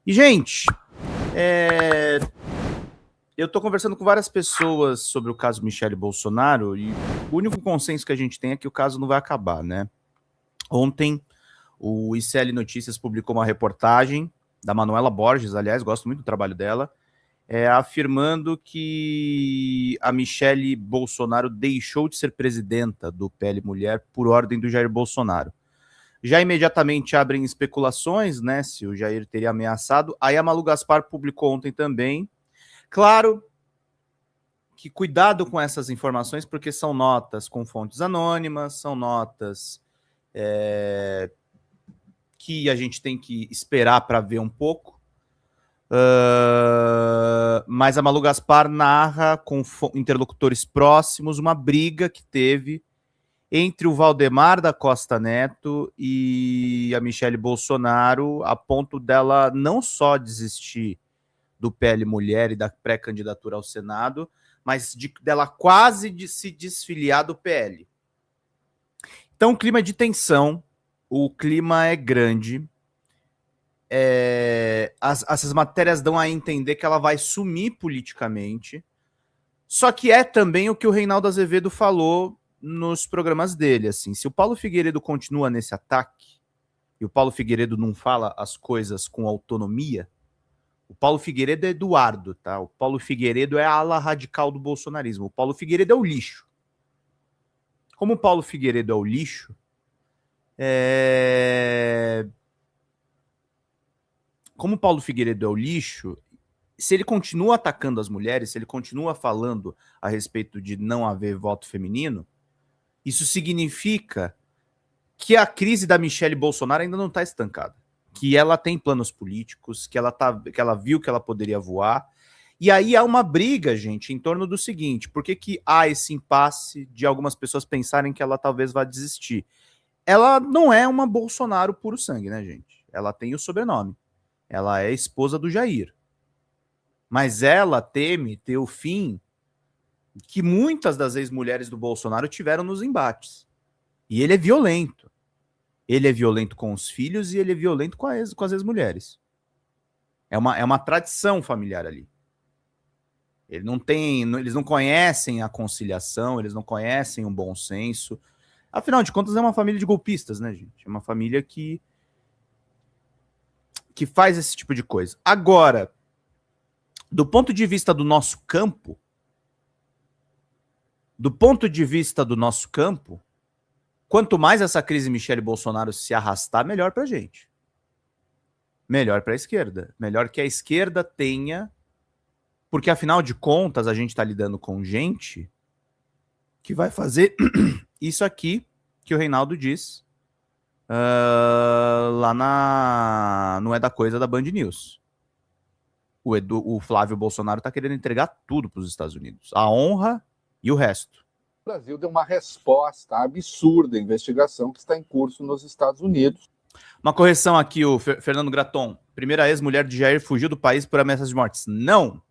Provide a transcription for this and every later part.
E, gente, eu tô conversando com várias pessoas sobre o caso Michele Bolsonaro e o único consenso que a gente tem é que o caso não vai acabar, né? Ontem, o ICL Notícias publicou uma reportagem da Manuela Borges, aliás, gosto muito do trabalho dela, afirmando que a Michele Bolsonaro deixou de ser presidenta do PL Mulher por ordem do Jair Bolsonaro. Já imediatamente abrem especulações, né, se o Jair teria ameaçado. Aí a Malu Gaspar publicou ontem também. Claro que cuidado com essas informações, porque são notas com fontes anônimas, são notas que a gente tem que esperar para ver um pouco. Mas a Malu Gaspar narra com interlocutores próximos uma briga que teve entre o Valdemar da Costa Neto e a Michele Bolsonaro, a ponto dela não só desistir do PL Mulher e da pré-candidatura ao Senado, mas dela quase de se desfiliar do PL. Então, o clima é de tensão, o clima é grande. Essas matérias dão a entender que ela vai sumir politicamente. Só que é também o que o Reinaldo Azevedo falou nos programas dele, assim, se o Paulo Figueiredo continua nesse ataque, e o Paulo Figueiredo não fala as coisas com autonomia, o Paulo Figueiredo é Eduardo, tá? O Paulo Figueiredo é a ala radical do bolsonarismo. O Paulo Figueiredo é o lixo. Como o Paulo Figueiredo é o lixo, como o Paulo Figueiredo é o lixo, se ele continua atacando as mulheres, se ele continua falando a respeito de não haver voto feminino, isso significa que a crise da Michele Bolsonaro ainda não está estancada, que ela tem planos políticos, que ela viu que ela poderia voar. E aí há uma briga, gente, em torno do seguinte: por que há esse impasse de algumas pessoas pensarem que ela talvez vá desistir? Ela não é uma Bolsonaro puro sangue, né, gente? Ela tem o sobrenome. Ela é esposa do Jair. Mas ela teme ter o fim que muitas das ex-mulheres do Bolsonaro tiveram nos embates. E ele é violento. Ele é violento com os filhos e ele é violento com as ex-mulheres. É uma tradição familiar ali. Eles não conhecem a conciliação, eles não conhecem o bom senso. Afinal de contas, é uma família de golpistas, né, gente? É uma família que faz esse tipo de coisa. Agora, do ponto de vista do nosso campo, quanto mais essa crise Michele Bolsonaro se arrastar, melhor pra gente. Melhor pra esquerda. Melhor que a esquerda tenha... Porque, afinal de contas, a gente tá lidando com gente que vai fazer isso aqui que o Reinaldo diz lá no É da Coisa da Band News. O Flávio Bolsonaro tá querendo entregar tudo pros Estados Unidos. A honra e o resto. O Brasil deu uma resposta absurda à investigação que está em curso nos Estados Unidos. Uma correção aqui, o Fernando Graton. Primeira ex-mulher de Jair fugiu do país por ameaças de mortes. Não!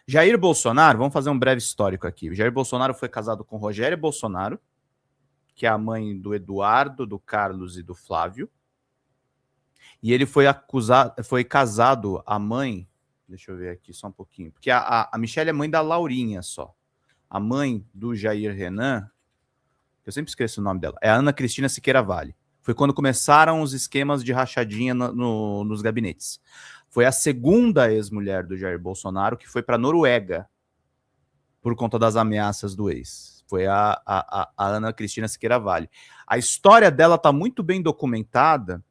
Jair Bolsonaro, vamos fazer um breve histórico aqui. O Jair Bolsonaro foi casado com Rogéria Bolsonaro, que é a mãe do Eduardo, do Carlos e do Flávio. E ele foi casado, a mãe... Deixa eu ver aqui só um pouquinho. Porque a Michele é mãe da Laurinha só. A mãe do Jair Renan, eu sempre esqueço o nome dela, é a Ana Cristina Siqueira Vale. Foi quando começaram os esquemas de rachadinha nos gabinetes. Foi a segunda ex-mulher do Jair Bolsonaro que foi para a Noruega por conta das ameaças do ex. Foi a Ana Cristina Siqueira Vale. A história dela está muito bem documentada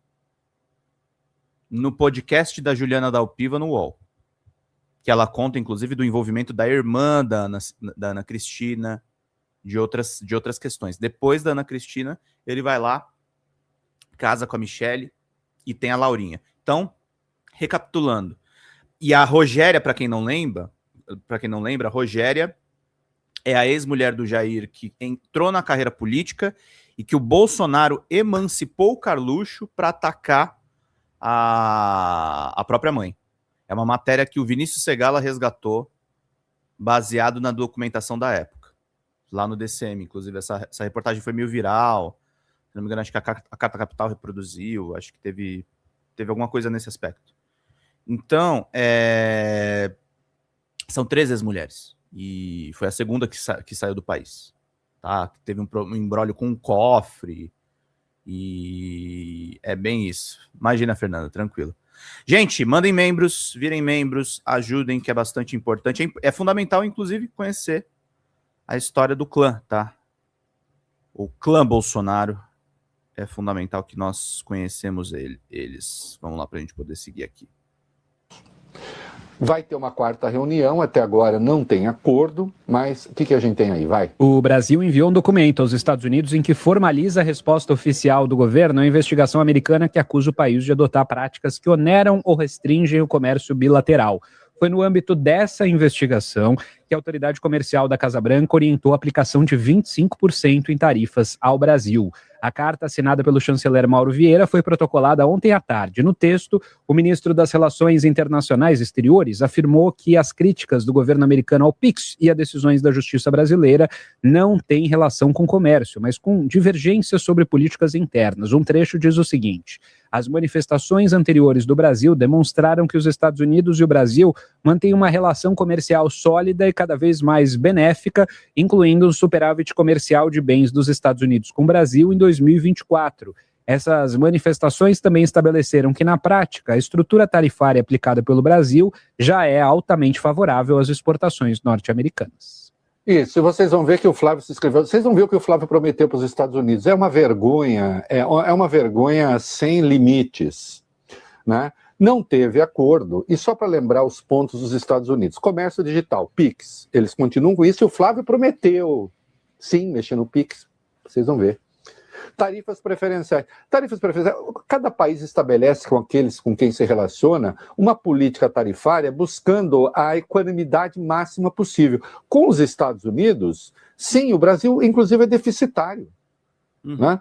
no podcast da Juliana Dalpiva no UOL, que ela conta, inclusive, do envolvimento da irmã da Ana Cristina, de outras questões. Depois da Ana Cristina, ele vai lá, casa com a Michele e tem a Laurinha. Então, recapitulando. E a Rogéria, para quem não lembra, a Rogéria é a ex-mulher do Jair que entrou na carreira política e que o Bolsonaro emancipou o Carluxo para atacar a própria mãe. É uma matéria que o Vinícius Segala resgatou baseado na documentação da época, lá no DCM. Inclusive, essa reportagem foi meio viral. Se não me engano, acho que a Carta Capital reproduziu. Acho que teve alguma coisa nesse aspecto. Então, são 3 ex-mulheres. E foi a segunda que saiu do país. Tá? Teve um imbróglio com um cofre. E é bem isso. Imagina, Fernanda, tranquilo. Gente, mandem membros, virem membros, ajudem, que é bastante importante. É fundamental, inclusive, conhecer a história do clã, tá? O clã Bolsonaro. É fundamental que nós conhecemos eles. Vamos lá para a gente poder seguir aqui. Vai ter uma 4ª reunião, até agora não tem acordo, mas o que a gente tem aí? Vai. O Brasil enviou um documento aos Estados Unidos em que formaliza a resposta oficial do governo à investigação americana que acusa o país de adotar práticas que oneram ou restringem o comércio bilateral. Foi no âmbito dessa investigação que a autoridade comercial da Casa Branca orientou a aplicação de 25% em tarifas ao Brasil. A carta assinada pelo chanceler Mauro Vieira foi protocolada ontem à tarde. No texto, o ministro das Relações Internacionais Exteriores afirmou que as críticas do governo americano ao PIX e as decisões da justiça brasileira não têm relação com comércio, mas com divergências sobre políticas internas. Um trecho diz o seguinte: as manifestações anteriores do Brasil demonstraram que os Estados Unidos e o Brasil mantêm uma relação comercial sólida e cada vez mais benéfica, incluindo um superávit comercial de bens dos Estados Unidos com o Brasil em 2024. Essas manifestações também estabeleceram que, na prática, a estrutura tarifária aplicada pelo Brasil já é altamente favorável às exportações norte-americanas. Isso, e vocês vão ver que o Flávio se inscreveu, vocês vão ver o que o Flávio prometeu para os Estados Unidos. É uma vergonha, é uma vergonha sem limites, né? Não teve acordo, e só para lembrar os pontos dos Estados Unidos, comércio digital, PIX, eles continuam com isso, e o Flávio prometeu, sim, mexer no PIX, vocês vão ver. Tarifas preferenciais. Cada país estabelece com aqueles com quem se relaciona uma política tarifária buscando a equanimidade máxima possível. Com os Estados Unidos, sim, o Brasil, inclusive, é deficitário. Né?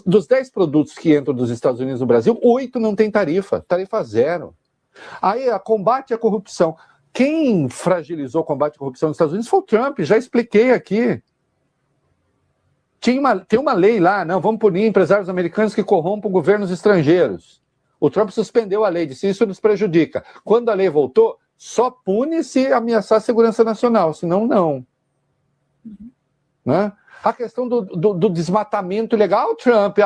Dos 10 produtos que entram dos Estados Unidos no Brasil, 8 não tem tarifa zero. Aí, a combate à corrupção. Quem fragilizou o combate à corrupção nos Estados Unidos foi o Trump, já expliquei aqui. Tem uma lei lá, não, vamos punir empresários americanos que corrompam governos estrangeiros. O Trump suspendeu a lei, disse isso nos prejudica. Quando a lei voltou, só pune se ameaçar a segurança nacional, senão não. Né? A questão do desmatamento ilegal, o Trump,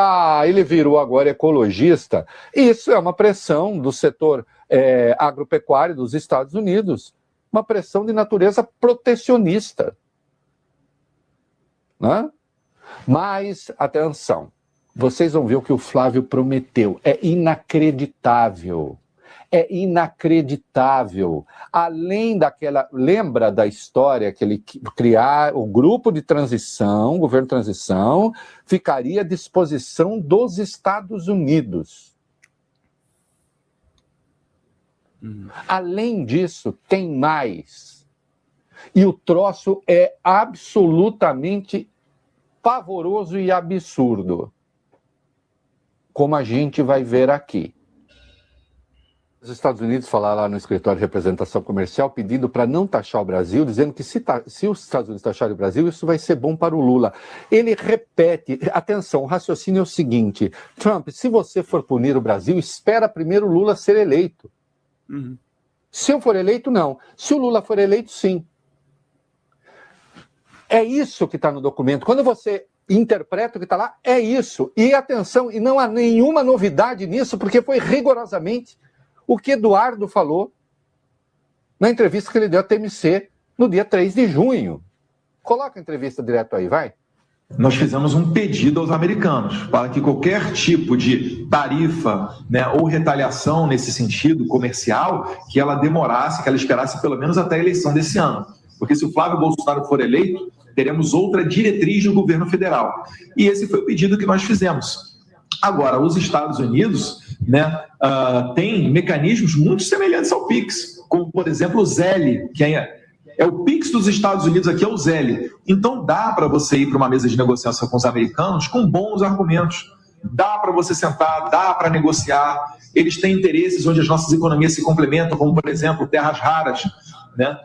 ele virou agora ecologista. Isso é uma pressão do setor agropecuário dos Estados Unidos, uma pressão de natureza protecionista. Né? Mas, atenção, vocês vão ver o que o Flávio prometeu. É inacreditável. É inacreditável. Além daquela... Lembra da história que ele criar o grupo de transição, o governo de transição, ficaria à disposição dos Estados Unidos. Além disso, tem mais. E o troço é absolutamente pavoroso e absurdo, como a gente vai ver aqui. Os Estados Unidos falaram lá no escritório de representação comercial pedindo para não taxar o Brasil, dizendo que se os Estados Unidos taxarem o Brasil, isso vai ser bom para o Lula. Ele repete, atenção, o raciocínio é o seguinte: Trump, se você for punir o Brasil, espera primeiro o Lula ser eleito. Se eu for eleito, não. Se o Lula for eleito, sim. É isso que está no documento. Quando você interpreta o que está lá, é isso. E atenção, e não há nenhuma novidade nisso, porque foi rigorosamente o que Eduardo falou na entrevista que ele deu à TMC no dia 3 de junho. Coloca a entrevista direto aí, vai. Nós fizemos um pedido aos americanos para que qualquer tipo de tarifa, né, ou retaliação nesse sentido comercial, que ela demorasse, que ela esperasse pelo menos até a eleição desse ano. Porque se o Flávio Bolsonaro for eleito, teremos outra diretriz do governo federal. E esse foi o pedido que nós fizemos. Agora, os Estados Unidos, né, têm mecanismos muito semelhantes ao PIX, como, por exemplo, o ZEL, que é o PIX dos Estados Unidos, aqui é o ZEL. Então, dá para você ir para uma mesa de negociação com os americanos com bons argumentos. Dá para você sentar, dá para negociar. Eles têm interesses onde as nossas economias se complementam, como, por exemplo, terras raras, né?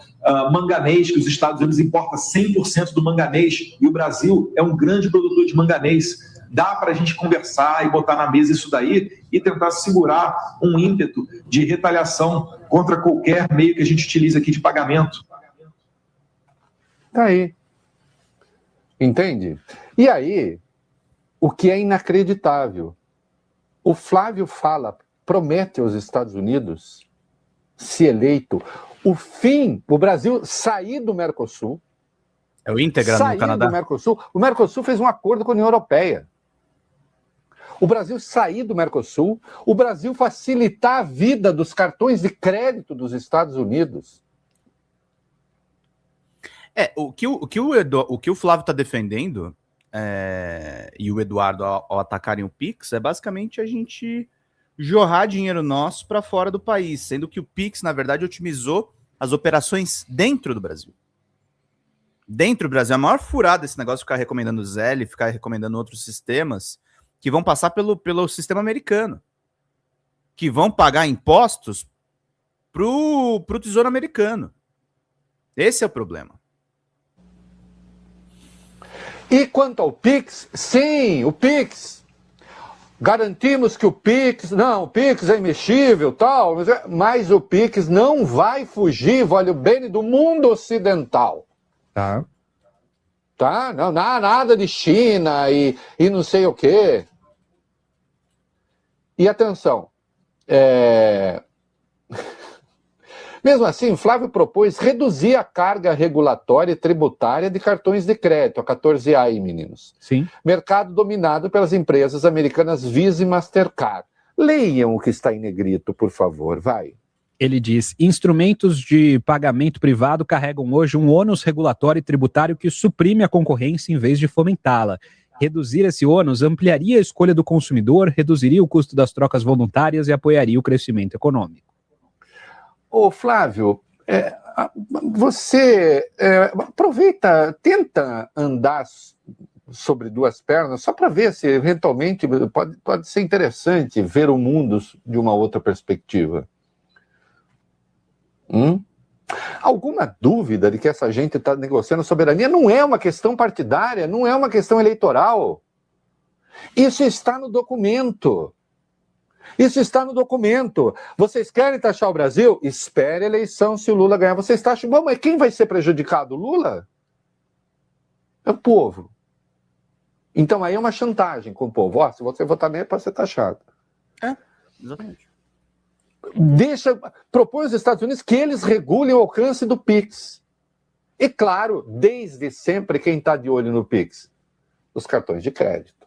Manganês, que os Estados Unidos importam 100% do manganês, e o Brasil é um grande produtor de manganês. dá para a gente conversar e botar na mesa isso daí e tentar segurar um ímpeto de retaliação contra qualquer meio que a gente utiliza aqui de pagamento. Tá aí. Entende? E aí, o que é inacreditável, o Flávio promete aos Estados Unidos, se eleito, o Brasil sair do Mercosul. É o íntegra no Canadá? Do Mercosul. O Mercosul fez um acordo com a União Europeia. O Brasil sair do Mercosul, o Brasil facilitar a vida dos cartões de crédito dos Estados Unidos. O que o Flávio está defendendo, e o Eduardo ao atacarem o Pix, é basicamente a gente jorrar dinheiro nosso para fora do país, sendo que o Pix, na verdade, otimizou as operações dentro do Brasil. Dentro do Brasil, a maior furada desse negócio de ficar recomendando o Zelle, ficar recomendando outros sistemas, que vão passar pelo sistema americano, que vão pagar impostos pro Tesouro Americano. Esse é o problema. E quanto ao Pix, sim, o Pix. Garantimos que o Pix é imexível, tal, mas o Pix não vai fugir, vale bem, do mundo ocidental. Tá. Não, nada de China e não sei o quê. E atenção, mesmo assim, Flávio propôs reduzir a carga regulatória e tributária de cartões de crédito, a 14A aí, meninos. Sim. Mercado dominado pelas empresas americanas Visa e Mastercard. Leiam o que está em negrito, por favor, vai. Ele diz: instrumentos de pagamento privado carregam hoje um ônus regulatório e tributário que suprime a concorrência em vez de fomentá-la. Reduzir esse ônus ampliaria a escolha do consumidor, reduziria o custo das trocas voluntárias e apoiaria o crescimento econômico. Ô Flávio, você aproveita, tenta andar sobre duas pernas, só para ver se eventualmente pode ser interessante ver o mundo de uma outra perspectiva. Alguma dúvida de que essa gente está negociando soberania? Não é uma questão partidária, não é uma questão eleitoral. Isso está no documento. Isso está no documento. Vocês querem taxar o Brasil? Espere a eleição se o Lula ganhar. Vocês taxam. Bom, mas quem vai ser prejudicado? O Lula? É o povo. Então aí é uma chantagem com o povo. Se você votar nele, pode ser taxado. Exatamente. Propõe aos Estados Unidos que eles regulem o alcance do Pix. E claro, desde sempre, quem está de olho no Pix? Os cartões de crédito.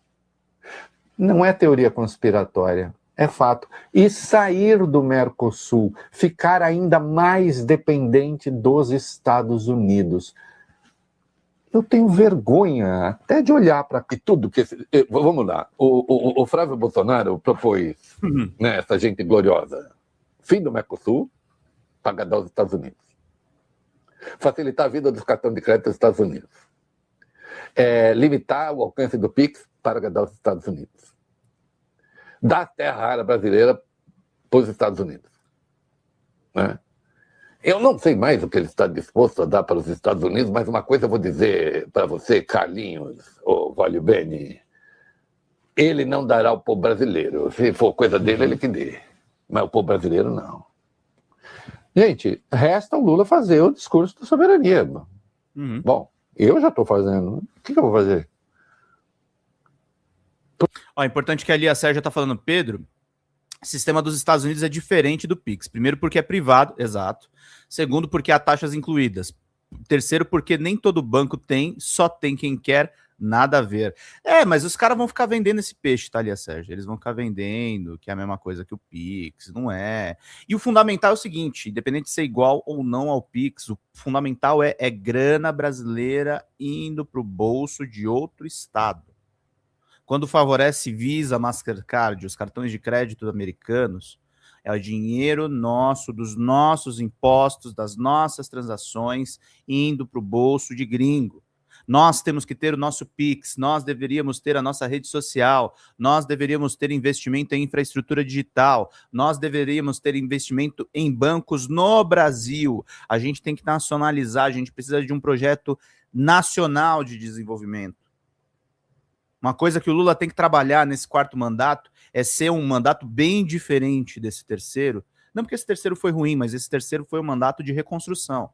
Não é teoria conspiratória. É fato. E sair do Mercosul, ficar ainda mais dependente dos Estados Unidos. Eu tenho vergonha até de olhar para tudo que... Vamos lá. O Flávio Bolsonaro propôs, essa gente gloriosa, fim do Mercosul, pagador dos Estados Unidos. Facilitar a vida dos cartões de crédito dos Estados Unidos. Limitar o alcance do Pix para pagador dos Estados Unidos. Da terra rara brasileira para os Estados Unidos. Né? Eu não sei mais o que ele está disposto a dar para os Estados Unidos, mas uma coisa eu vou dizer para você, Carlinhos, ou Valio Bene, ele não dará ao povo brasileiro. Se for coisa dele, ele que dê. Mas o povo brasileiro, não. Gente, resta o Lula fazer o discurso da soberania. Bom, eu já estou fazendo. O que eu vou fazer? É importante que ali a Sérgia está falando, Pedro, o sistema dos Estados Unidos é diferente do Pix. Primeiro, porque é privado, exato. Segundo, porque há taxas incluídas. Terceiro, porque nem todo banco tem, só tem quem quer, nada a ver. Mas os caras vão ficar vendendo esse peixe, tá ali a Sérgia? Eles vão ficar vendendo, que é a mesma coisa que o Pix, não é. E o fundamental é o seguinte, independente de ser igual ou não ao Pix, o fundamental é grana brasileira indo para o bolso de outro estado. Quando favorece Visa, Mastercard, os cartões de crédito americanos, é o dinheiro nosso, dos nossos impostos, das nossas transações, indo para o bolso de gringo. Nós temos que ter o nosso Pix, nós deveríamos ter a nossa rede social, nós deveríamos ter investimento em infraestrutura digital, nós deveríamos ter investimento em bancos no Brasil. A gente tem que nacionalizar, a gente precisa de um projeto nacional de desenvolvimento. Uma coisa que o Lula tem que trabalhar nesse quarto mandato é ser um mandato bem diferente desse terceiro. Não porque esse terceiro foi ruim, mas esse terceiro foi um mandato de reconstrução.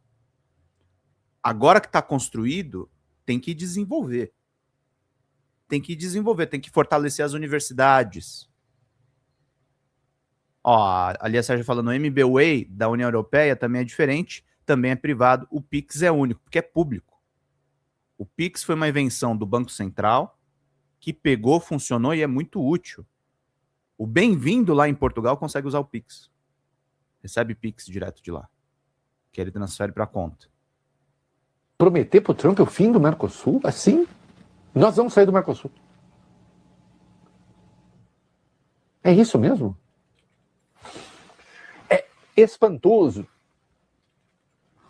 Agora que está construído, tem que desenvolver. Tem que fortalecer as universidades. Ó, ali a Sérgio falando, o MBWay da União Europeia também é diferente, também é privado. O Pix é único, porque é público. O Pix foi uma invenção do Banco Central, que pegou, funcionou e é muito útil. O Bem-vindo lá em Portugal consegue usar o Pix. Recebe Pix direto de lá, que ele transfere para a conta. Prometer para o Trump o fim do Mercosul? Assim? Nós vamos sair do Mercosul. É isso mesmo? É espantoso.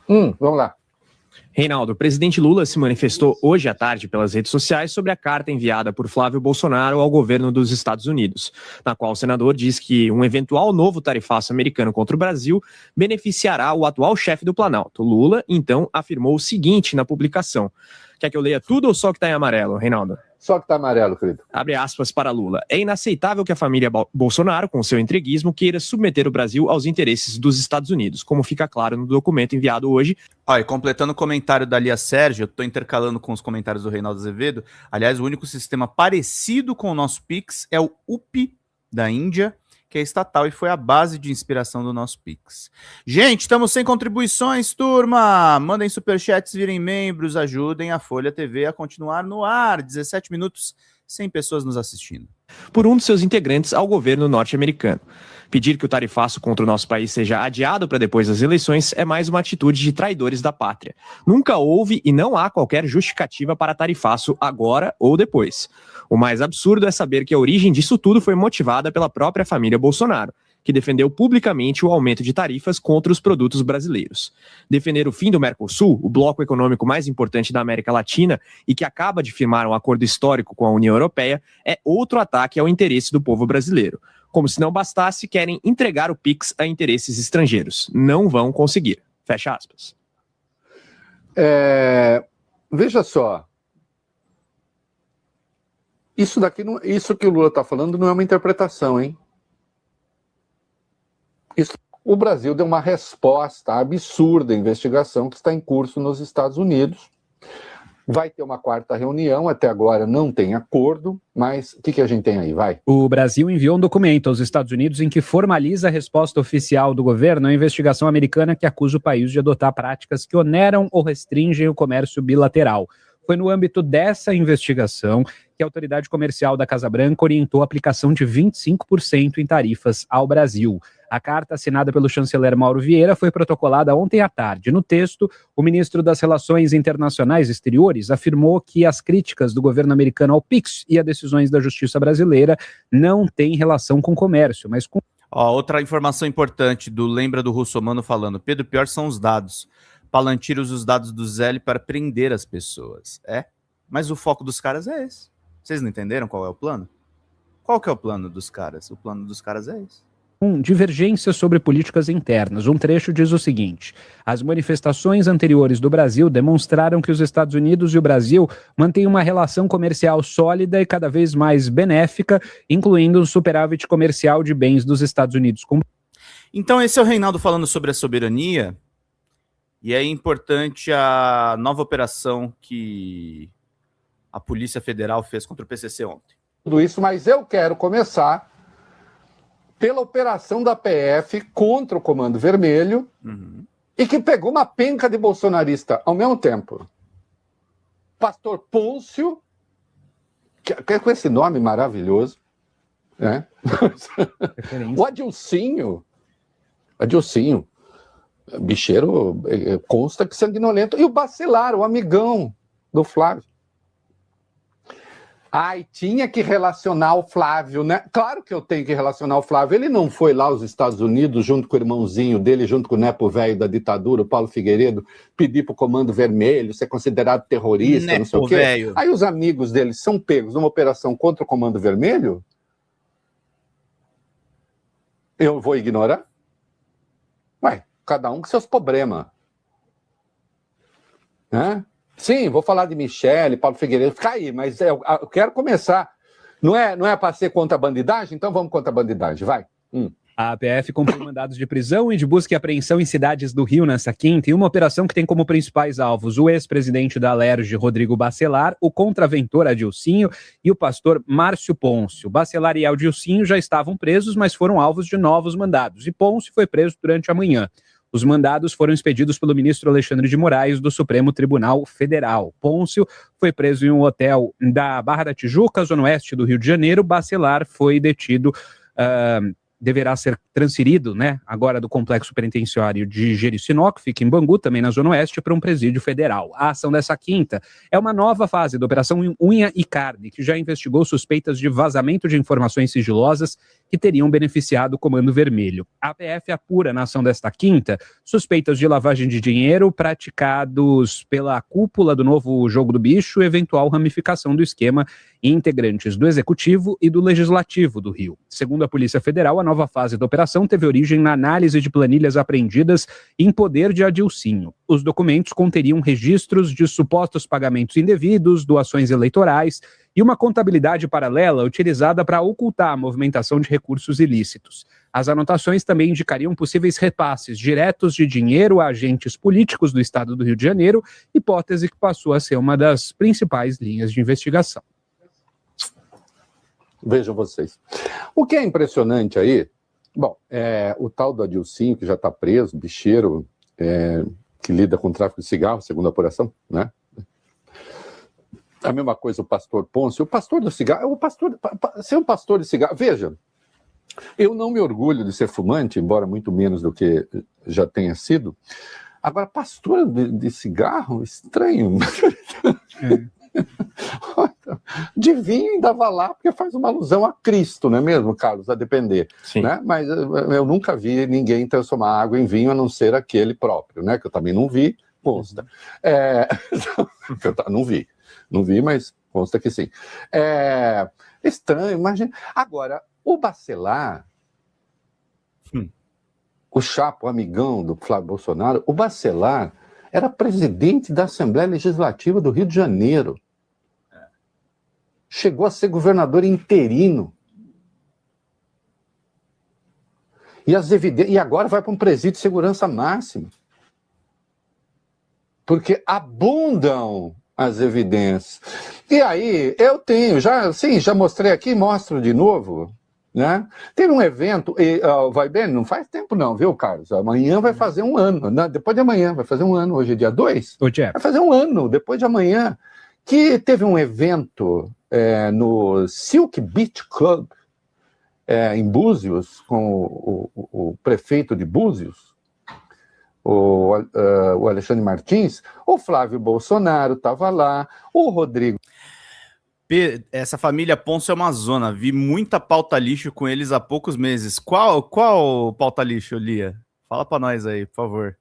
Vamos lá. Reinaldo, o presidente Lula se manifestou hoje à tarde pelas redes sociais sobre a carta enviada por Flávio Bolsonaro ao governo dos Estados Unidos, na qual o senador diz que um eventual novo tarifaço americano contra o Brasil beneficiará o atual chefe do Planalto. Lula, então, afirmou o seguinte na publicação. Quer que eu leia tudo ou só que está em amarelo, Reinaldo? Só que está amarelo, querido. Abre aspas para Lula. É inaceitável que a família Bolsonaro, com seu entreguismo, queira submeter o Brasil aos interesses dos Estados Unidos, como fica claro no documento enviado hoje. Olha, completando o comentário da Lia Sérgio, eu estou intercalando com os comentários do Reinaldo Azevedo. Aliás, o único sistema parecido com o nosso Pix é o UPI da Índia, que é estatal e foi a base de inspiração do nosso Pix. Gente, estamos sem contribuições, turma! Mandem superchats, virem membros, ajudem a Folha TV a continuar no ar. 17 minutos, 100 pessoas nos assistindo. Por um de seus integrantes ao governo norte-americano. Pedir que o tarifaço contra o nosso país seja adiado para depois das eleições é mais uma atitude de traidores da pátria. Nunca houve e não há qualquer justificativa para tarifaço agora ou depois. O mais absurdo é saber que a origem disso tudo foi motivada pela própria família Bolsonaro, que defendeu publicamente o aumento de tarifas contra os produtos brasileiros. Defender o fim do Mercosul, o bloco econômico mais importante da América Latina e que acaba de firmar um acordo histórico com a União Europeia, é outro ataque ao interesse do povo brasileiro. Como se não bastasse, querem entregar o Pix a interesses estrangeiros. Não vão conseguir. Fecha aspas. Veja só. Isso que o Lula está falando não é uma interpretação, hein? O Brasil deu uma resposta absurda à investigação que está em curso nos Estados Unidos. Vai ter uma quarta reunião, até agora não tem acordo, mas o que a gente tem aí? Vai. O Brasil enviou um documento aos Estados Unidos em que formaliza a resposta oficial do governo à investigação americana que acusa o país de adotar práticas que oneram ou restringem o comércio bilateral. Foi no âmbito dessa investigação que a autoridade comercial da Casa Branca orientou a aplicação de 25% em tarifas ao Brasil. A carta assinada pelo chanceler Mauro Vieira foi protocolada ontem à tarde. No texto, o ministro das Relações Internacionais e Exteriores afirmou que as críticas do governo americano ao PIX e as decisões da justiça brasileira não têm relação com comércio, mas com... Outra informação importante do Lembra do Russomano falando, Pedro, pior são os dados. Palantir usa os dados do Zélio para prender as pessoas. Mas o foco dos caras é esse. Vocês não entenderam qual é o plano? Qual que é o plano dos caras? O plano dos caras é esse. Divergências sobre políticas internas. Um trecho diz o seguinte: as manifestações anteriores do Brasil demonstraram que os Estados Unidos e o Brasil mantêm uma relação comercial sólida e cada vez mais benéfica, incluindo um superávit comercial de bens dos Estados Unidos. Então esse é o Reinaldo falando sobre a soberania, e é importante a nova operação que a Polícia Federal fez contra o PCC ontem. Tudo isso, mas eu quero começar pela operação da PF contra o Comando Vermelho, e que pegou uma penca de bolsonarista ao mesmo tempo. Pastor Pôncio, que com esse nome maravilhoso, né? O Adilcinho, bicheiro, consta que sanguinolento, e o Bacelar, o amigão do Flávio. Ai, tinha que relacionar o Flávio, né? Claro que eu tenho que relacionar o Flávio. Ele não foi lá aos Estados Unidos, junto com o irmãozinho dele, junto com o nepo velho da ditadura, o Paulo Figueiredo, pedir pro Comando Vermelho ser considerado terrorista, nepo não sei o quê. Velho. Aí os amigos dele são pegos numa operação contra o Comando Vermelho? Eu vou ignorar? Ué, cada um com seus problemas. Né? Sim, vou falar de Michele, Paulo Figueiredo, fica aí, mas eu quero começar. Não é para ser contra a bandidagem? Então vamos contra a bandidagem, vai. A PF cumpriu mandados de prisão e de busca e apreensão em cidades do Rio nesta quinta, em uma operação que tem como principais alvos o ex-presidente da Alerj, Rodrigo Bacelar, o contraventor Adilcinho e o pastor Márcio Pôncio. Bacelar e Adilcinho já estavam presos, mas foram alvos de novos mandados, e Pôncio foi preso durante a manhã. Os mandados foram expedidos pelo ministro Alexandre de Moraes do Supremo Tribunal Federal. Pôncio foi preso em um hotel da Barra da Tijuca, zona oeste do Rio de Janeiro. Bacelar foi detido... deverá ser transferido, agora do complexo penitenciário de Jericinó, que fica em Bangu, também na Zona Oeste, para um presídio federal. A ação dessa quinta é uma nova fase da Operação Unha e Carne, que já investigou suspeitas de vazamento de informações sigilosas que teriam beneficiado o Comando Vermelho. A PF apura na ação desta quinta suspeitas de lavagem de dinheiro praticados pela cúpula do novo Jogo do Bicho e eventual ramificação do esquema em integrantes do Executivo e do Legislativo do Rio. Segundo a Polícia Federal, a nova fase da operação teve origem na análise de planilhas apreendidas em poder de Adilcinho. Os documentos conteriam registros de supostos pagamentos indevidos, doações eleitorais e uma contabilidade paralela utilizada para ocultar a movimentação de recursos ilícitos. As anotações também indicariam possíveis repasses diretos de dinheiro a agentes políticos do estado do Rio de Janeiro, hipótese que passou a ser uma das principais linhas de investigação. Vejam vocês. O que é impressionante aí, bom, o tal do Adilcinho, que já está preso, bicheiro, que lida com tráfico de cigarro, segundo a apuração, né? A mesma coisa o pastor Pôncio, o pastor do cigarro, ser um pastor de cigarro, veja, eu não me orgulho de ser fumante, embora muito menos do que já tenha sido. Agora, pastor de cigarro, estranho. De vinho ainda vai lá, porque faz uma alusão a Cristo, não é mesmo, Carlos? A depender. Sim. Né? Mas eu nunca vi ninguém transformar água em vinho, a não ser aquele próprio, né? Que eu também não vi, consta. Não vi, mas consta que sim. Estranho, imagina. Agora, o Bacelar, o Chapo, amigão do Flávio Bolsonaro, o Bacelar era presidente da Assembleia Legislativa do Rio de Janeiro. Chegou a ser governador interino. E agora vai para um presídio de segurança máxima. Porque abundam as evidências. E aí, eu tenho, já mostrei aqui, mostro de novo, né? Teve um evento, vai bem, não faz tempo não, viu, Carlos? Amanhã vai fazer um ano, né? Depois de amanhã vai fazer um ano, hoje é dia 2? Vai fazer um ano, depois de amanhã, que teve um evento no Silk Beach Club, em Búzios, com o prefeito de Búzios, o Alexandre Martins. O Flávio Bolsonaro estava lá, o Rodrigo... Essa família Pôncio é uma zona. Vi muita pauta lixo com eles há poucos meses. Qual pauta lixo, Lia? Fala pra nós aí, por favor.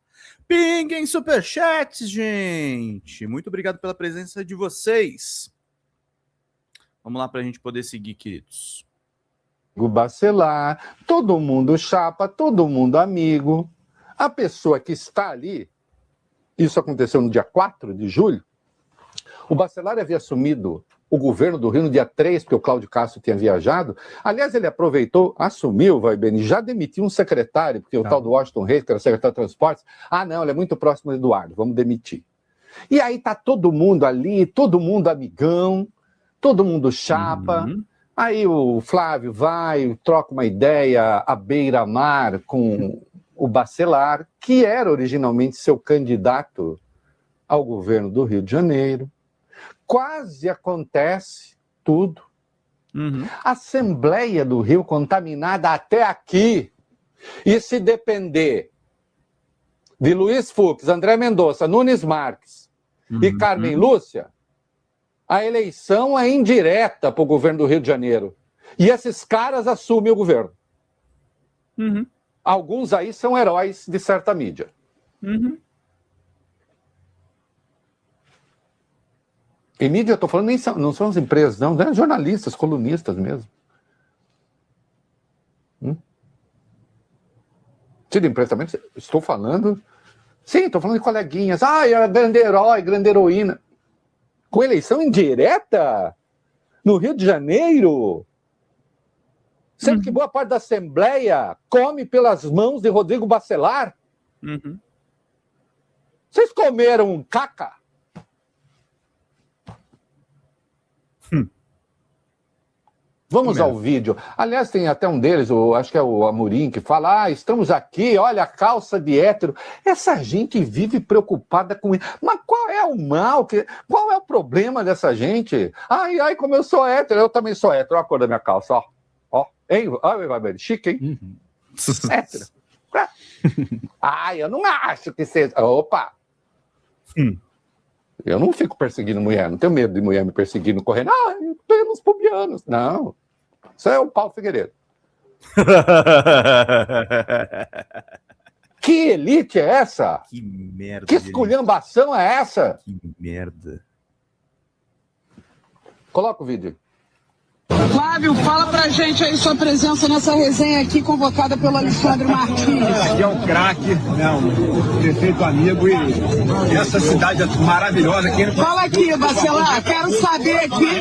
Pinguem superchats, gente. Muito obrigado pela presença de vocês. Vamos lá pra gente poder seguir, queridos. O Bacelar, todo mundo chapa, todo mundo amigo. A pessoa que está ali, isso aconteceu no dia 4 de julho, o Bacelar havia assumido o governo do Rio no dia 3, porque o Cláudio Castro tinha viajado. Aliás, ele aproveitou, assumiu, já demitiu um secretário, porque o tal do Washington Reis, que era secretário de Transportes, não, ele é muito próximo do Eduardo, vamos demitir. E aí tá todo mundo ali, todo mundo amigão, todo mundo chapa. Aí o Flávio vai, troca uma ideia à beira-mar com o Bacelar, que era originalmente seu candidato ao governo do Rio de Janeiro. Quase acontece tudo. Assembleia do Rio contaminada até aqui. E se depender de Luiz Fux, André Mendonça, Nunes Marques e Carmen Lúcia, a eleição é indireta para o governo do Rio de Janeiro. E esses caras assumem o governo. Alguns aí são heróis de certa mídia. Em mídia, eu estou falando, não são as empresas, não, né? Jornalistas, colunistas mesmo. Se de imprensa também, estou falando... Sim, estou falando de coleguinhas. É grande herói, grande heroína. Com eleição indireta? No Rio de Janeiro? Sendo que boa parte da Assembleia come pelas mãos de Rodrigo Bacelar? Vocês comeram caca? Vamos ao vídeo. Aliás, tem até um deles, acho que é o Amorim, que fala, estamos aqui, olha a calça de hétero. Essa gente vive preocupada com isso. Mas qual é o mal? Qual é o problema dessa gente? Ai, como eu sou hétero, eu também sou hétero. Olha a cor da minha calça, ó. Ó, hein? Olha, chique, hein? Hétero. Eu não acho que seja... Opa! Eu não fico perseguindo mulher, não tenho medo de mulher me perseguindo, correndo. Pelos pubianos. Não. Isso é o Paulo Figueiredo. Que elite é essa? Que merda. Que esculhambação é essa? Que merda. Coloca o vídeo. Flávio, fala pra gente aí sua presença nessa resenha aqui convocada pelo Alexandre Martins. Aqui é um craque, né, um perfeito amigo e essa cidade é maravilhosa. Fala aqui, Bacelar, quero saber aqui,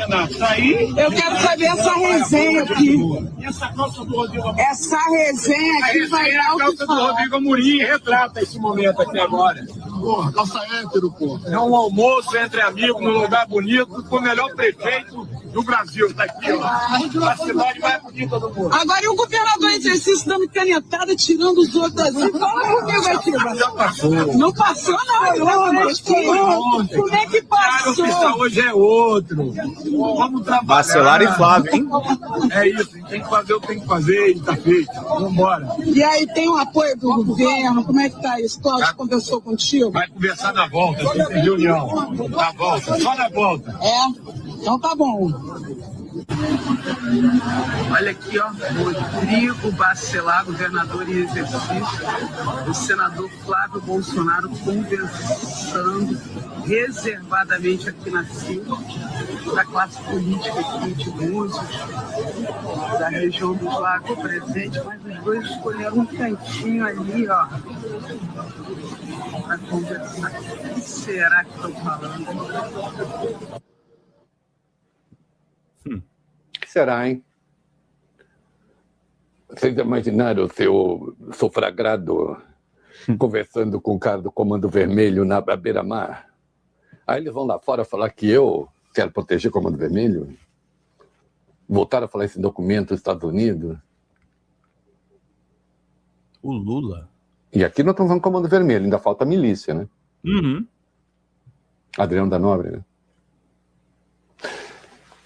eu quero saber essa resenha aqui. Essa calça do Rodrigo Amorim. Essa resenha aqui vai dar o que A calça do falar. Rodrigo Amorim retrata esse momento aqui agora. Porra, calça hétero, porra. É um almoço entre amigos, num lugar bonito, com o melhor prefeito do Brasil. Tá aqui, ó. A cidade mais bonita do mundo. Agora, e o governador em exercício dando canetada, tirando os outros assim? Fala comigo aqui, Já passou. Não passou, não. Mas como é que O oficial passou? hoje é outro. Vamos trabalhar. Bacelar e Flávio, hein? É isso, a gente tem que fazer o que tem que fazer e tá feito. Vambora. E aí, tem o apoio do governo? Como é que tá isso? Cláudio conversou contigo? Vai conversar na volta, tem que ter reunião. Na volta, só na volta. Então tá bom. Olha aqui, ó, Rodrigo Bacelar, governador em exercício, o senador Flávio Bolsonaro conversando reservadamente aqui na Silva, da classe política aqui de Búzios, da região do Lago presente, mas os dois escolheram um cantinho ali, ó, para conversar. O que será que estão falando? O que será, hein? Vocês imaginaram o seu sofragrado conversando com o cara do Comando Vermelho na beira-mar? Aí eles vão lá fora falar que eu quero proteger o Comando Vermelho? Voltaram a falar esse documento dos Estados Unidos? O Lula. E aqui nós estamos falando Comando Vermelho, ainda falta milícia, né? Adriano da Nóbrega, né?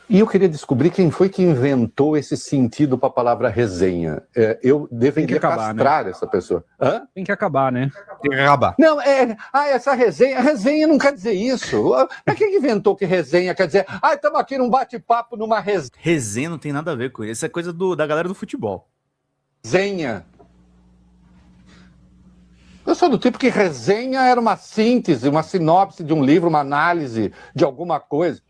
E eu queria descobrir quem foi que inventou esse sentido para a palavra resenha. Eu deveria castrar, né, essa pessoa. Hã? Tem que acabar, né? Tem que acabar. Não, essa resenha não quer dizer isso. Mas quem inventou que resenha quer dizer, estamos aqui num bate-papo, numa Resenha não tem nada a ver com isso. Isso é coisa da galera do futebol. resenha. Eu sou do tipo que resenha era uma síntese, uma sinopse de um livro, uma análise de alguma coisa.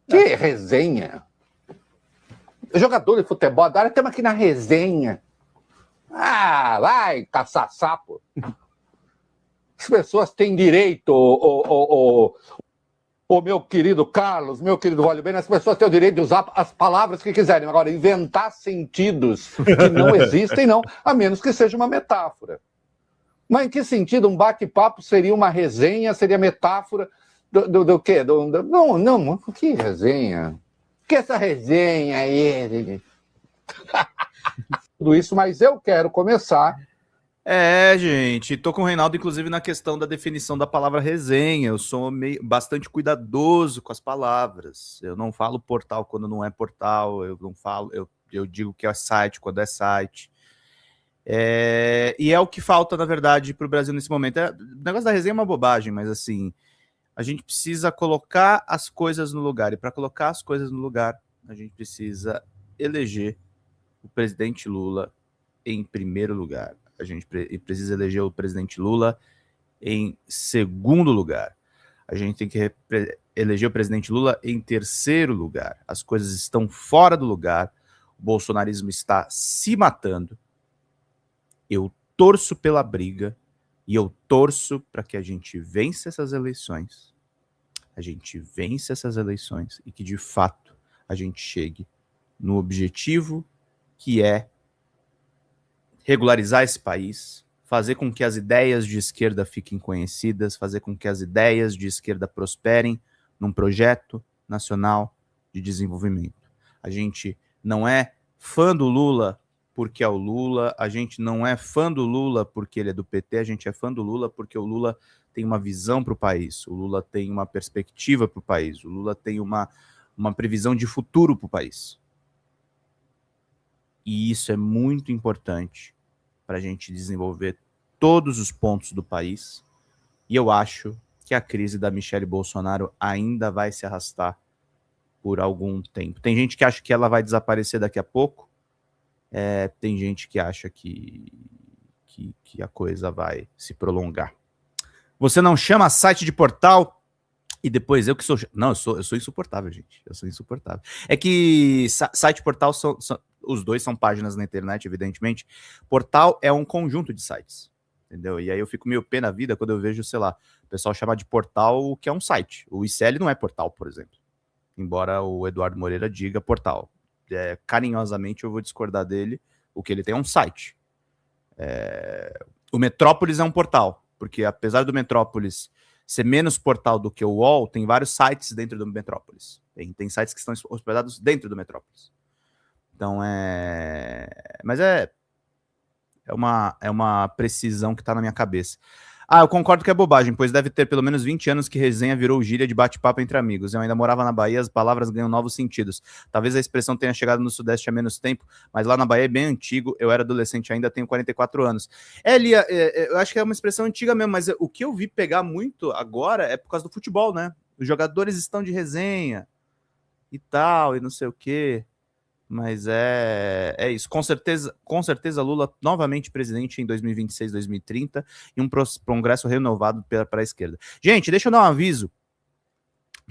Que resenha? Jogador de futebol, agora estamos aqui na resenha. Vai caçar sapo. As pessoas têm direito, o meu querido Carlos, meu querido Vale Bem, as pessoas têm o direito de usar as palavras que quiserem. Agora, inventar sentidos que não existem, não, a menos que seja uma metáfora. Mas em que sentido um bate-papo seria uma resenha, seria metáfora do quê? Não, que resenha? Que essa resenha aí? Tudo isso, mas eu quero começar. Gente, tô com o Reinaldo, inclusive, na questão da definição da palavra resenha. Eu sou bastante cuidadoso com as palavras. Eu não falo portal quando não é portal, eu digo que é site quando é site. E é o que falta, na verdade, para o Brasil nesse momento. O negócio da resenha é uma bobagem, mas assim, a gente precisa colocar as coisas no lugar. E para colocar as coisas no lugar, a gente precisa eleger o presidente Lula em primeiro lugar. A gente precisa eleger o presidente Lula em segundo lugar. A gente tem que eleger o presidente Lula em terceiro lugar. As coisas estão fora do lugar. O bolsonarismo está se matando. Eu torço pela briga e eu torço para que a gente vença essas eleições. a gente vence essas eleições e que, de fato, a gente chegue no objetivo que é regularizar esse país, fazer com que as ideias de esquerda fiquem conhecidas, fazer com que as ideias de esquerda prosperem num projeto nacional de desenvolvimento. A gente não é fã do Lula porque é o Lula, a gente não é fã do Lula porque ele é do PT, a gente é fã do Lula porque o Lula tem uma visão para o país, o Lula tem uma perspectiva para o país, o Lula tem uma previsão de futuro para o país. E isso é muito importante para a gente desenvolver todos os pontos do país. E eu acho que a crise da Michelle Bolsonaro ainda vai se arrastar por algum tempo. Tem gente que acha que ela vai desaparecer daqui a pouco. Tem gente que acha que a coisa vai se prolongar. Você não chama site de portal e depois eu que sou... Não, eu sou insuportável, gente. Eu sou insuportável. É que site e portal os dois são páginas na internet, evidentemente. Portal é um conjunto de sites, entendeu? E aí eu fico meio pé na vida quando eu vejo, sei lá, o pessoal chamar de portal o que é um site. O ICL não é portal, por exemplo. Embora o Eduardo Moreira diga portal. Carinhosamente eu vou discordar dele. O que ele tem é um site. O Metrópolis é um portal, porque apesar do Metrópolis ser menos portal do que o UOL, tem vários sites dentro do Metrópolis. Tem sites que estão hospedados dentro do Metrópolis. Então mas é uma precisão que tá na minha cabeça. Eu concordo que é bobagem, pois deve ter pelo menos 20 anos que resenha virou gíria de bate-papo entre amigos. Eu ainda morava na Bahia, as palavras ganham novos sentidos. Talvez a expressão tenha chegado no Sudeste há menos tempo, mas lá na Bahia é bem antigo, eu era adolescente ainda, tenho 44 anos. Lia, eu acho que é uma expressão antiga mesmo, mas o que eu vi pegar muito agora é por causa do futebol, né? Os jogadores estão de resenha e tal, e não sei o quê. Mas é isso. Com certeza Lula novamente presidente em 2026, 2030 e um progresso renovado para a esquerda. Gente, deixa eu dar um aviso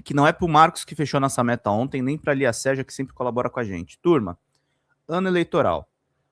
que não é para o Marcos que fechou nossa meta ontem, nem para a Lia Sérgia que sempre colabora com a gente. Turma, ano eleitoral.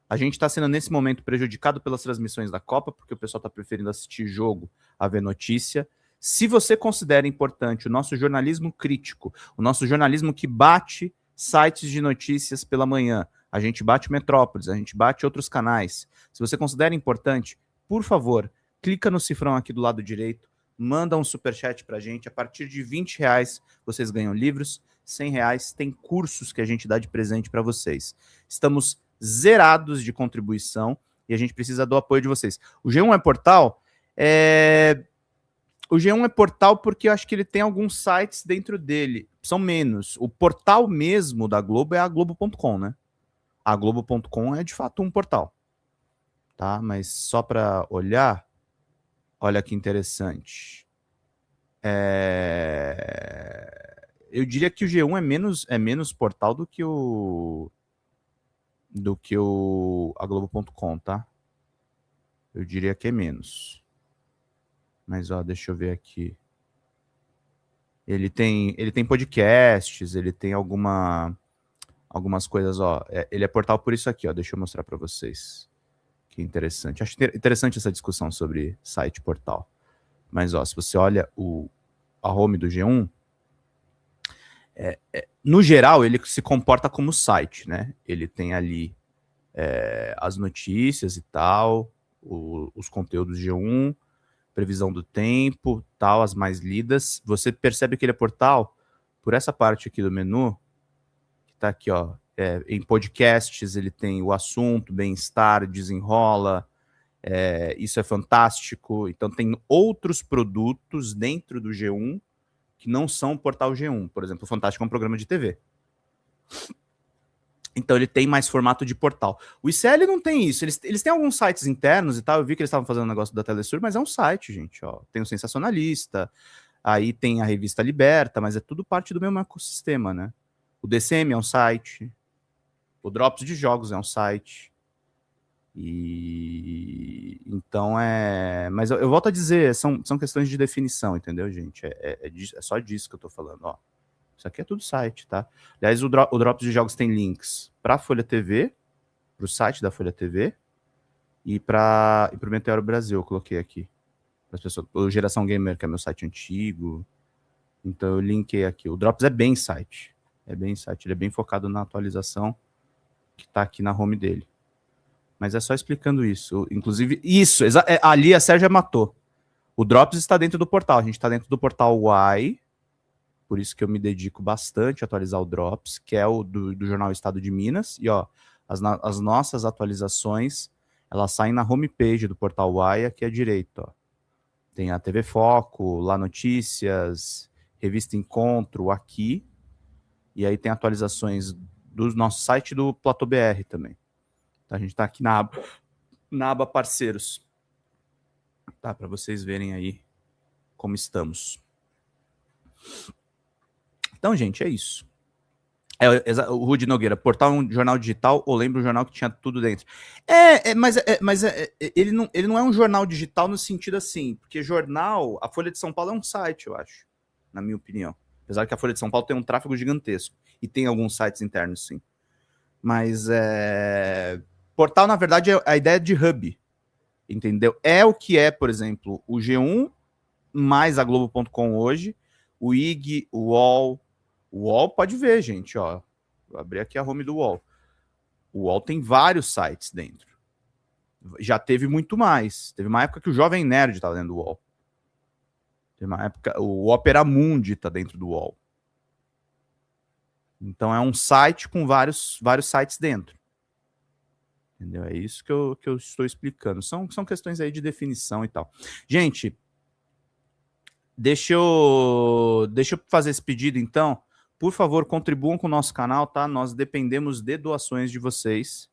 A gente está sendo nesse momento prejudicado pelas transmissões da Copa, porque o pessoal está preferindo assistir jogo a ver notícia. Se você considera importante o nosso jornalismo crítico, o nosso jornalismo que bate sites de notícias pela manhã, a gente bate o Metrópolis, a gente bate outros canais. Se você considera importante, por favor, clica no cifrão aqui do lado direito, manda um superchat pra gente. A partir de R$20 vocês ganham livros, R$100 tem cursos que a gente dá de presente para vocês. Estamos zerados de contribuição e a gente precisa do apoio de vocês. O G1 é portal? O G1 é portal porque eu acho que ele tem alguns sites dentro dele. São menos. O portal mesmo da Globo é a Globo.com, né? A Globo.com é de fato um portal. Tá? Mas só para olhar, olha que interessante. Eu diria que o G1 é menos portal do que a Globo.com, tá? Eu diria que é menos. Mas, deixa eu ver aqui. Ele tem podcasts, ele tem algumas coisas, ele é portal por isso aqui, deixa eu mostrar para vocês. Que interessante. Acho interessante essa discussão sobre site portal. Mas, se você olha a home do G1, no geral, ele se comporta como site, né? Ele tem ali as notícias e tal, os conteúdos G1, previsão do tempo, tal, as mais lidas. Você percebe que ele é portal por essa parte aqui do menu, que tá aqui, em podcasts, ele tem o assunto, bem-estar, desenrola, isso é fantástico. Então tem outros produtos dentro do G1 que não são o portal G1. Por exemplo, o Fantástico é um programa de TV. Então ele tem mais formato de portal. O ICL não tem isso. Eles têm alguns sites internos e tal. Eu vi que eles estavam fazendo um negócio da Telesur, mas é um site, gente. Tem o Sensacionalista, aí tem a Revista Liberta, mas é tudo parte do mesmo ecossistema, né? O DCM é um site. O Drops de Jogos é um site. E então Mas eu volto a dizer, são questões de definição, entendeu, gente? É só disso que eu tô falando, Isso aqui é tudo site, tá? Aliás, o Drops de Jogos tem links para a Folha TV, para o site da Folha TV e para o Meteoro Brasil, eu coloquei aqui. Para as pessoas, o Geração Gamer, que é meu site antigo, Então eu linkei aqui. O Drops é bem insight. Ele é bem focado na atualização que está aqui na home dele. Mas é só explicando isso. Inclusive, ali a Sérgia matou. O Drops está dentro do portal. A gente está dentro do portal Y. Por isso que eu me dedico bastante a atualizar o Drops, que é o do jornal Estado de Minas. E ó, as nossas atualizações, elas saem na homepage do portal Y, aqui à direita. Ó. Tem a TV Foco, Lá Notícias, Revista Encontro, aqui. E aí tem atualizações do nosso site e do Platô BR também. Então, a gente está aqui na aba Parceiros. Tá, para vocês verem aí como estamos. Então, gente, é isso. O Rudy Nogueira, portal um jornal digital ou lembra um jornal que tinha tudo dentro? Ele não é um jornal digital no sentido assim, porque jornal, a Folha de São Paulo é um site, eu acho, na minha opinião. Apesar que a Folha de São Paulo tem um tráfego gigantesco. E tem alguns sites internos, sim. Mas portal, na verdade, é a ideia de hub. Entendeu? É o que é, por exemplo, o G1 mais a Globo.com hoje, o IG, o UOL. O UOL pode ver, gente, ó. Vou abrir aqui a home do UOL. O UOL tem vários sites dentro. Já teve muito mais. Teve uma época que o Jovem Nerd estava dentro do UOL. Teve uma época... O Opera Mundi está dentro do UOL. Então é um site com vários sites dentro. Entendeu? É isso que eu estou explicando. São questões aí de definição e tal. Gente, deixa eu fazer esse pedido, então. Por favor, contribuam com o nosso canal, tá? Nós dependemos de doações de vocês.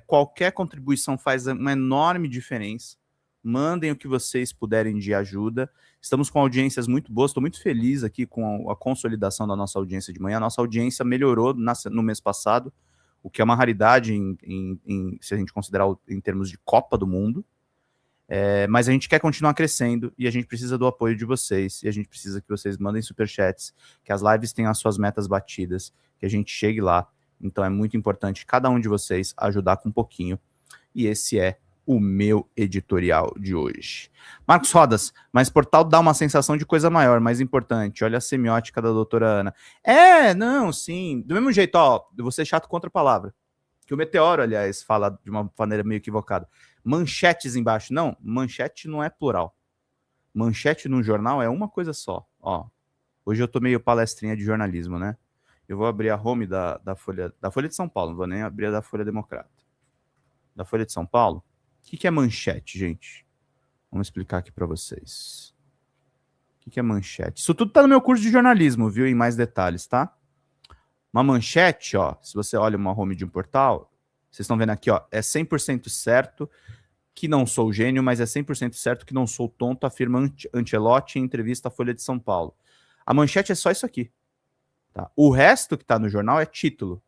Qualquer contribuição faz uma enorme diferença. Mandem o que vocês puderem de ajuda. Estamos com audiências muito boas. Estou muito feliz aqui com a consolidação da nossa audiência de manhã. A nossa audiência melhorou no mês passado, o que é uma raridade se a gente considerar em termos de Copa do Mundo. Mas a gente quer continuar crescendo e a gente precisa do apoio de vocês. E a gente precisa que vocês mandem superchats, que as lives tenham as suas metas batidas, que a gente chegue lá. Então é muito importante cada um de vocês ajudar com um pouquinho. E esse é o meu editorial de hoje. Marcos Rodas, mas portal dá uma sensação de coisa maior, mais importante. Olha a semiótica da doutora Ana. Não, sim. Do mesmo jeito, ó, eu vou ser chato contra a palavra. Que o Meteoro, aliás, fala de uma maneira meio equivocada. Manchetes embaixo. Não, manchete não é plural. Manchete no jornal é uma coisa só. Ó, hoje eu tô meio palestrinha de jornalismo, né? Eu vou abrir a home da Folha de São Paulo, não vou nem abrir a da Folha Democrata. Da Folha de São Paulo. O que é manchete, gente? Vamos explicar aqui para vocês. O que é manchete? Isso tudo tá no meu curso de jornalismo, viu? Em mais detalhes, tá? Uma manchete, ó, se você olha uma home de um portal, vocês estão vendo aqui, ó, é 100% certo que não sou gênio, mas é 100% certo que não sou tonto, afirma Ancelotti em entrevista à Folha de São Paulo. A manchete é só isso aqui. Tá? O resto que tá no jornal é título.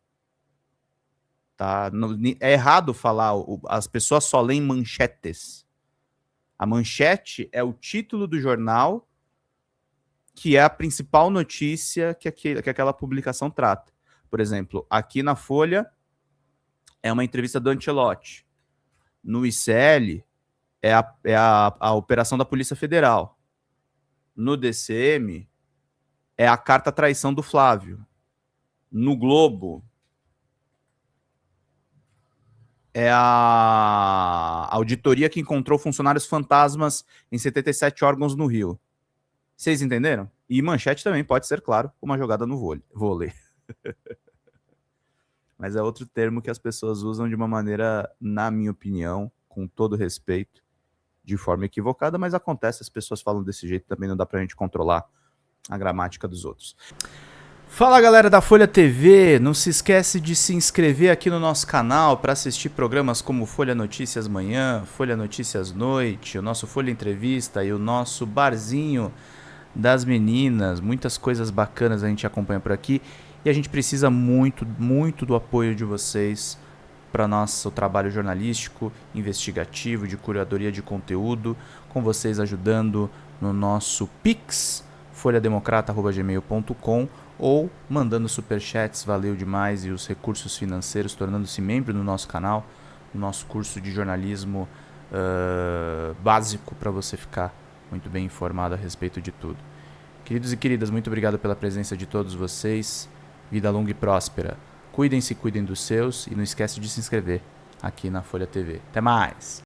Tá? É errado falar, as pessoas só leem manchetes. A manchete é o título do jornal, que é a principal notícia que aquela publicação trata. Por exemplo, aqui na Folha é uma entrevista do Ancelotti. No ICL é a operação da Polícia Federal. No DCM é a carta traição do Flávio. No Globo é a auditoria que encontrou funcionários fantasmas em 77 órgãos no Rio. Vocês entenderam? E manchete também pode ser, claro, uma jogada no vôlei. Mas é outro termo que as pessoas usam de uma maneira, na minha opinião, com todo respeito, de forma equivocada, mas acontece, as pessoas falam desse jeito, também não dá pra gente controlar a gramática dos outros. Fala, galera da Folha TV, não se esquece de se inscrever aqui no nosso canal para assistir programas como Folha Notícias Manhã, Folha Notícias Noite, o nosso Folha Entrevista e o nosso Barzinho das Meninas. Muitas coisas bacanas a gente acompanha por aqui e a gente precisa muito, muito do apoio de vocês para nosso trabalho jornalístico, investigativo, de curadoria de conteúdo, com vocês ajudando no nosso Pix, folhademocrata@gmail.com, ou mandando superchats, valeu demais, e os recursos financeiros, tornando-se membro do nosso canal, no nosso curso de jornalismo básico, para você ficar muito bem informado a respeito de tudo. Queridos e queridas, muito obrigado pela presença de todos vocês. Vida longa e próspera. Cuidem-se, cuidem dos seus e não esquece de se inscrever aqui na Folha TV. Até mais!